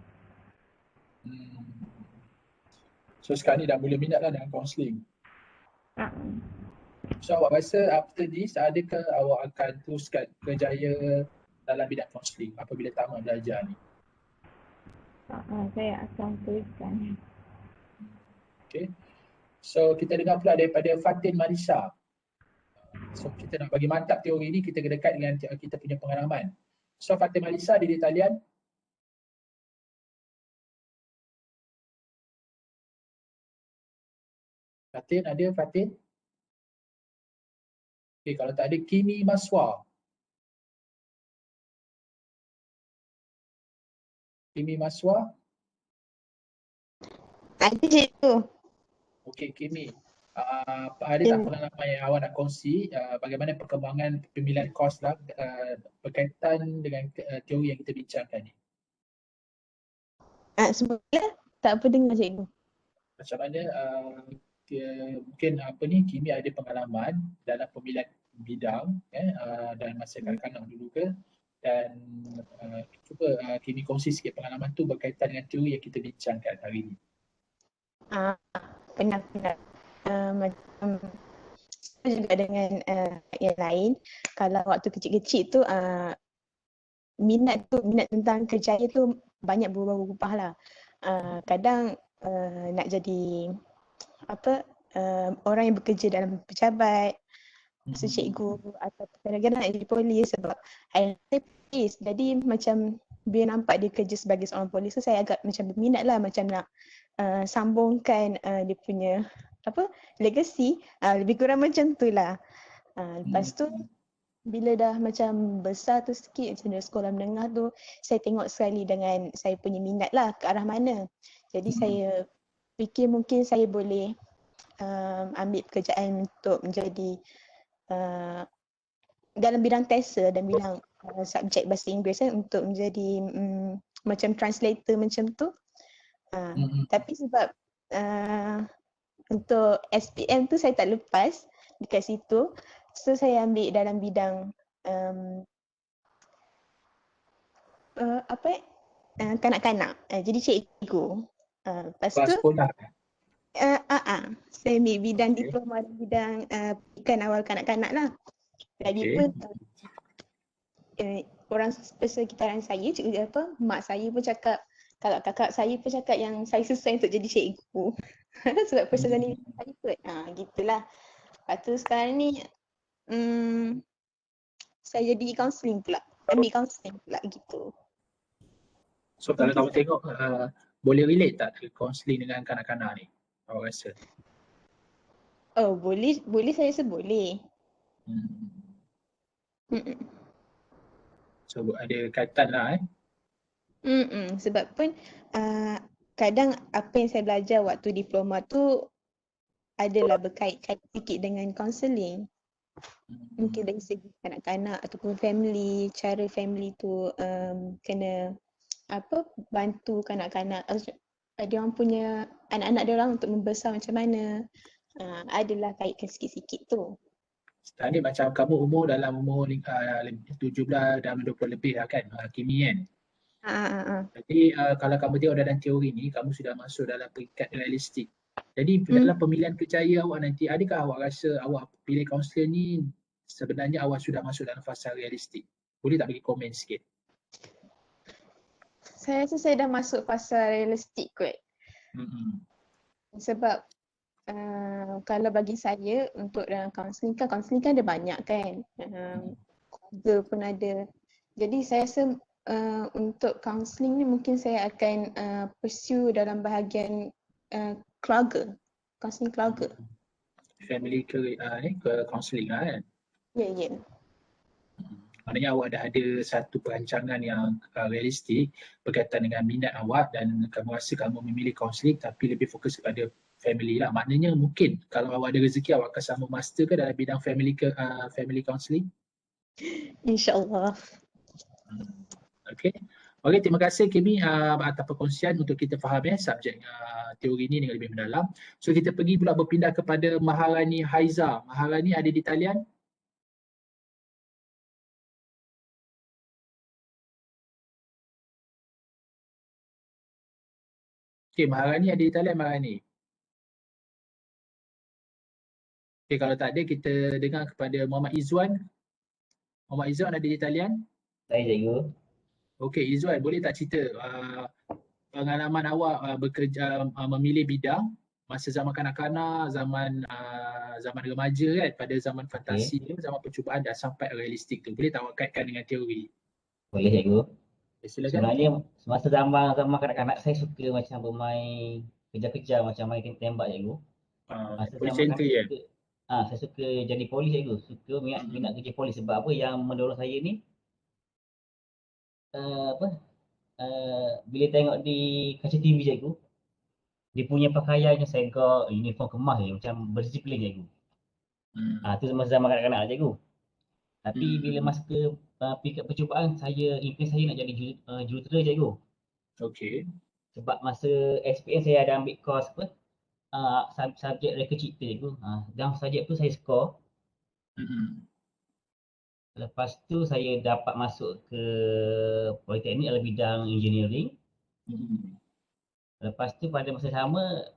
So sekarang ni dah mula minat lah dengan kaunseling. So awak rasa after this, adakah awak akan teruskan kerjaya dalam bidang kaunseling apabila tamat belajar ni? Saya akan teruskan. Okay. So kita dengar pula daripada Fatin Marisa. So kita nak bagi mantap teori ni, kita dekat dengan kita punya pengalaman. So Fatin Marisa ada di talian? Fatin ada, Fatin? Okay, kalau tak ada, Kimi Maswa. Kimi Maswa? Ada cikgu. Okey, Kimi. Ada tak pengalaman yang awak nak kongsi bagaimana perkembangan pemilihan kos lah berkaitan dengan teori yang kita bincangkan ni? Semula tak apa dengar cikgu. Macam mana mungkin Kimi ada pengalaman dalam pemilihan bidang dan masa kanak-kanak dulu ke, dan cuba Kimi kongsi sikit pengalaman tu berkaitan dengan teori yang kita bincangkan hari ni. Pernah. Macam juga dengan yang lain, kalau waktu kecil-kecil tu minat tentang kerjaya tu banyak berubah-ubah lah. Kadang nak jadi orang yang bekerja dalam pejabat, cikgu, atau kadang-kadang nak jadi polis sebab saya polis. Jadi macam bila nampak dia kerja sebagai seorang polis, so saya agak macam berminat lah, macam nak sambungkan dia punya legacy, lebih kurang macam tu lah. Lepas tu bila dah macam besar tu sikit, macam dari sekolah menengah tu, saya tengok sekali dengan saya punya minat lah ke arah mana. Jadi saya fikir mungkin saya boleh ambil pekerjaan untuk menjadi dalam bidang TESA dan bidang subjek bahasa Inggeris untuk menjadi macam translator macam tu. Tapi sebab untuk SPM tu saya tak lepas dekat situ, so saya ambil dalam bidang kanak-kanak, jadi cikgu. Lepas tu sekolah. saya ambil bidang diploma dalam bidang pendidikan awal kanak-kanak lah. Lagipun orang persekitaran saya, mak saya pun cakap, kakak-kakak saya pun cakap yang saya susah untuk jadi cikgu. Sebab personality saya kot. Gitulah. Lepas tu sekarang ni saya jadi counselling pula. Ambil counselling pula gitu. So kalau kamu tengok boleh relate tak ke counselling dengan kanak-kanak ni? Awak rasa? Oh, boleh saya rasa boleh. So ada kaitan lah Sebab pun kadang apa yang saya belajar waktu diploma tu adalah berkait-kait sikit dengan counselling. Mungkin dari segi kanak-kanak ataupun family, cara family tu kena bantu kanak-kanak. Dia orang punya anak-anak dia orang untuk membesar macam mana. Adalah kaitkan sikit-sikit tu. Tadi macam kamu dalam umur 17 dan 20 lebih lah kan, Kimi kan? Jadi kalau kamu tengok dalam teori ni, kamu sudah masuk dalam peringkat realistik. Jadi dalam pemilihan kerjaya awak nanti, adakah awak rasa awak pilih kaunselor ni sebenarnya awak sudah masuk dalam fasa realistik? Boleh tak bagi komen sikit? Saya rasa saya dah masuk fasa realistik kot. Sebab kalau bagi saya untuk dalam kaunseling kan ada banyak kan. Keluarga pun ada. Jadi saya rasa untuk kaunseling ni mungkin saya akan pursue dalam bahagian keluarga. Kaunseling keluarga. Family counselling lah kan? Ya. Maknanya awak dah ada satu perancangan yang realistik berkaitan dengan minat awak dan kamu rasa kamu memilih kaunseling tapi lebih fokus kepada family lah. Maknanya mungkin kalau awak ada rezeki awak akan sambung master ke dalam bidang family counselling? InsyaAllah. Okay. Okey, terima kasih Kimi atas perkongsian untuk kita faham subjek teori ini dengan lebih mendalam. So kita pergi pula berpindah kepada Maharani Haiza. Maharani ada di talian? Okey, Maharani ada di talian Maharani? Okey, kalau tak ada kita dengar kepada Muhammad Izzuan. Muhammad Izzuan ada di talian? Saya cikgu. Okey, Izzuan boleh tak cerita pengalaman awak bekerja memilih bidang masa zaman kanak-kanak, zaman remaja kan, pada zaman fantasi tu, zaman percubaan dah sampai realistik tu. Boleh tak awak kaitkan dengan teori? Boleh cikgu. Silakan. Sebenarnya semasa zaman kanak-kanak saya suka macam bermain kejar-kejar macam main tembak cikgu. Masa zaman kanak saya suka jadi polis cikgu. Suka minat kerja polis sebab apa yang mendorong saya ni bila tengok di kaca TV cikgu, dia punya pakaiannya segak, uniform kemas je macam berdisiplin cikgu. Tu masa zaman kanak-kanak cikgu. Tapi bila masuk ke peringkat percubaan, impian saya nak jadi jurutera cikgu. Okey. Sebab masa SPM saya ada ambil course subjek reka cipta cikgu. Dalam subjek tu saya skor. Lepas tu saya dapat masuk ke politeknik dalam bidang engineering. Lepas tu pada masa sama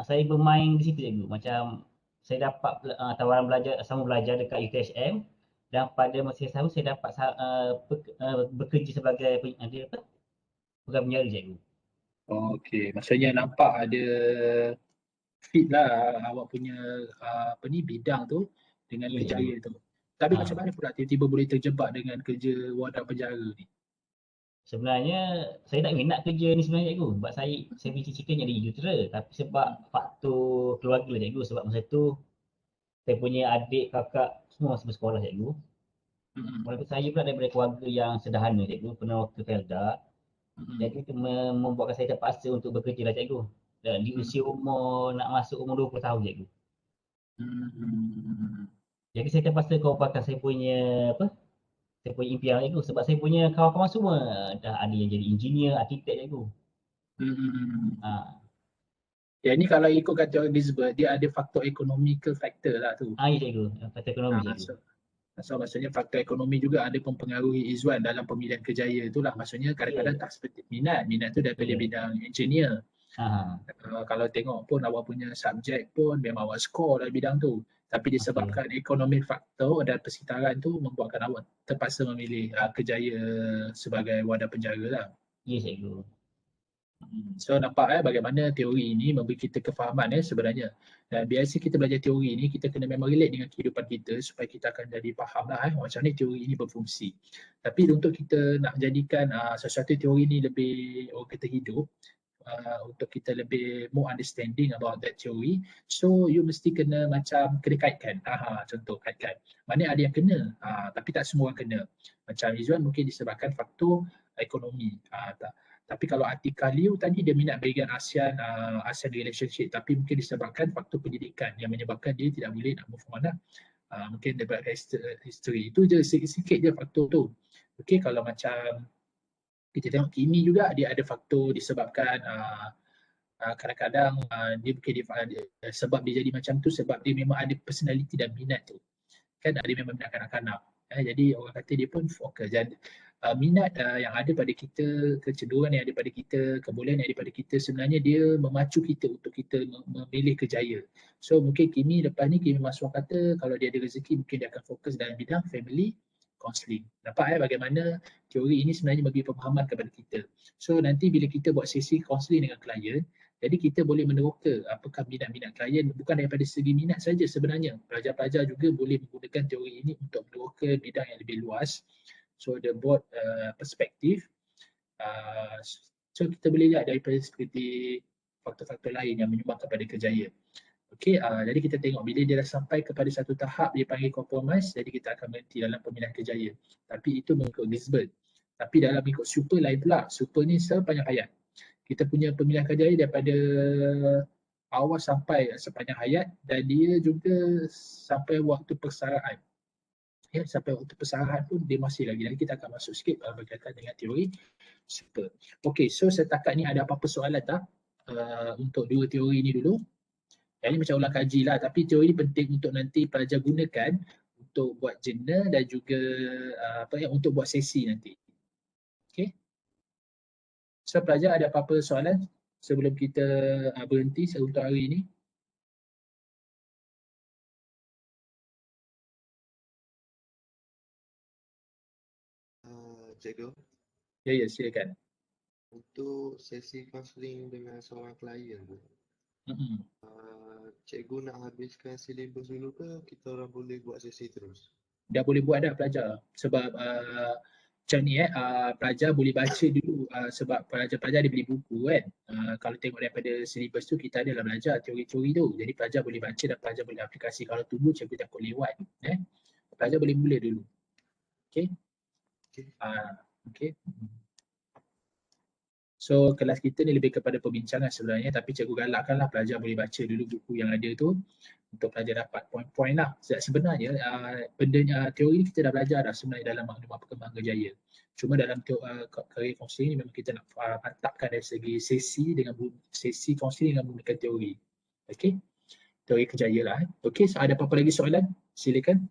saya bermain di situ cikgu. Macam saya dapat tawaran sambung belajar dekat UTHM dan pada masa yang sama saya dapat bekerja sebagai pegawai penjara cikgu. Okey, maksudnya nampak ada fit lah awak punya bidang tu dengan kerjaya tu. Tapi macam mana pula tiba-tiba boleh terjebak dengan kerja wadah penjara ni? Sebenarnya saya tak minat kerja ni sebenarnya cikgu. Sebab saya cita-cita nak jadi jurutera. Tapi sebab faktor keluarga lah cikgu. Sebab masa tu saya punya adik, kakak semua masih bersekolah cikgu. Walaupun saya pula daripada keluarga yang sederhana cikgu, peneroka Felda. Jadi itu membuatkan saya terpaksa untuk bekerja lah cikgu. Dan di usia umur nak masuk umur 20 tahun cikgu. Jadi saya terpaksa kobarkan saya punya saya punya impian cikgu, sebab saya punya kawan-kawan semua dah ada yang jadi engineer, arkitek cikgu. Ya, ni kalau ikut kata Elizabeth, dia ada faktor economical factor lah tu. Ya cikgu, faktor ekonomi cikgu. So maksudnya faktor ekonomi juga ada mempengaruhi Izwan dalam pemilihan kerjaya itulah. Maksudnya kadang-kadang tak seperti minat tu daripada bidang engineer. Kalau tengok pun awak punya subjek pun memang awak score dalam bidang tu. Tapi disebabkan ekonomi faktor dan persekitaran tu membuatkan awak terpaksa memilih kerjaya sebagai wadah penjara lah. Ya cikgu. So nampak bagaimana teori ini memberi kita kefahaman sebenarnya. Dan biasa kita belajar teori ini, kita kena memang relate dengan kehidupan kita supaya kita akan jadi faham lah macam mana teori ini berfungsi. Tapi untuk kita nak jadikan sesuatu teori ini lebih kita hidup, untuk kita lebih more understanding about that theory, so you mesti kena kaitkan. Contoh kaitkan. Mana ada yang kena, tapi tak semua orang kena. Macam Izwan mungkin disebabkan faktor ekonomi. Tapi kalau Atika Liu tadi dia minat bahagian ASEAN relationship, tapi mungkin disebabkan faktor pendidikan yang menyebabkan dia tidak boleh nak move on lah. Mungkin daripada history. Itu je sikit-sikit je faktor tu. Okay, kalau macam kita tengok Kimi juga dia ada faktor disebabkan kadang-kadang dia mungkin sebab dia jadi macam tu sebab dia memang ada personality dan minat tu. Kan ada memang minat kanak-kanak. Jadi orang kata dia pun fokus dan minat yang ada pada kita, kecenderungan yang ada pada kita, kebolehan yang ada pada kita, sebenarnya dia memacu kita untuk kita memilih kerjaya. So mungkin Kimi lepas ni Kimi Maswah kata kalau dia ada rezeki mungkin dia akan fokus dalam bidang family counselling. Nampak bagaimana teori ini sebenarnya memberi pemahaman kepada kita. So nanti bila kita buat sesi counselling dengan klien, jadi kita boleh meneroka apakah minat-minat klien, bukan daripada segi minat saja sebenarnya. Pelajar-pelajar juga boleh menggunakan teori ini untuk meneroka bidang yang lebih luas. So the broad perspektif. So kita boleh lihat daripada seperti faktor-faktor lain yang menyumbang kepada kerjaya. Okey, jadi kita tengok bila dia dah sampai kepada satu tahap dia panggil compromise, jadi kita akan berhenti dalam pemilihan kerjaya. Tapi itu mengikut Lisbon. Tapi dalam mengikut super lain pula. Super ni sepanjang hayat. Kita punya pemilihan kerjaya daripada awal sampai sepanjang hayat dan dia juga sampai waktu persaraan. Ya, sampai waktu persarahan pun dia masih lagi. Jadi kita akan masuk sikit berkaitan dengan teori super. Okey, so setakat ni ada apa-apa soalan tak untuk dua teori ni dulu? Yang ni macam ulang kaji lah, tapi teori ni penting untuk nanti pelajar gunakan untuk buat jurnal dan juga untuk buat sesi nanti. Okey. So pelajar ada apa-apa soalan sebelum kita berhenti untuk hari ini? Cikgu. Ya, silakan. Untuk sesi counselling dengan seorang klien tu, cikgu nak habiskan silibus dulu ke kita orang boleh buat sesi terus? Dah boleh buat dah pelajar. Sebab macam ni pelajar boleh baca dulu sebab pelajar-pelajar dia beli buku kan. Kalau tengok daripada silibus tu kita ada belajar teori-teori tu. Jadi pelajar boleh baca dan pelajar boleh aplikasi. Kalau tunggu cikgu takut lewat. Pelajar boleh mula dulu. Okay. Okay. So kelas kita ni lebih kepada perbincangan sebenarnya, tapi cikgu galakkanlah pelajar boleh baca dulu buku yang ada tu untuk pelajar dapat poin-poin lah. Sebenarnya teori ni kita dah belajar dah sebenarnya dalam maklumat perkembangan kerjaya. Cuma dalam career counselling ni memang kita nak mantapkan dari segi sesi counselling dengan menggunakan teori. Okay, teori kerjaya lah. Okay, so ada apa-apa lagi soalan? Silakan.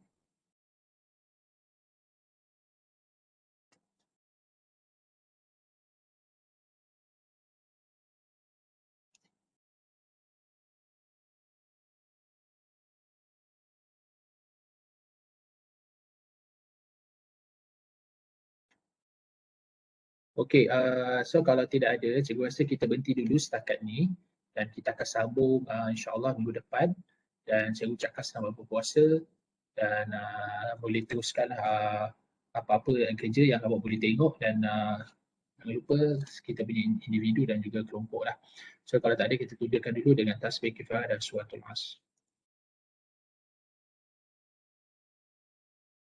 Okey, so kalau tidak ada, cikgu rasa kita berhenti dulu setakat ni dan kita akan sambung insya-Allah minggu depan dan saya ucapkan selamat berpuasa dan boleh teruskanlah apa-apa yang kerja yang awak boleh tengok dan jangan lupa kita punya individu dan juga kelompok lah. So kalau tak ada kita tudahkan dulu dengan tasbih kifayah dan suratul as.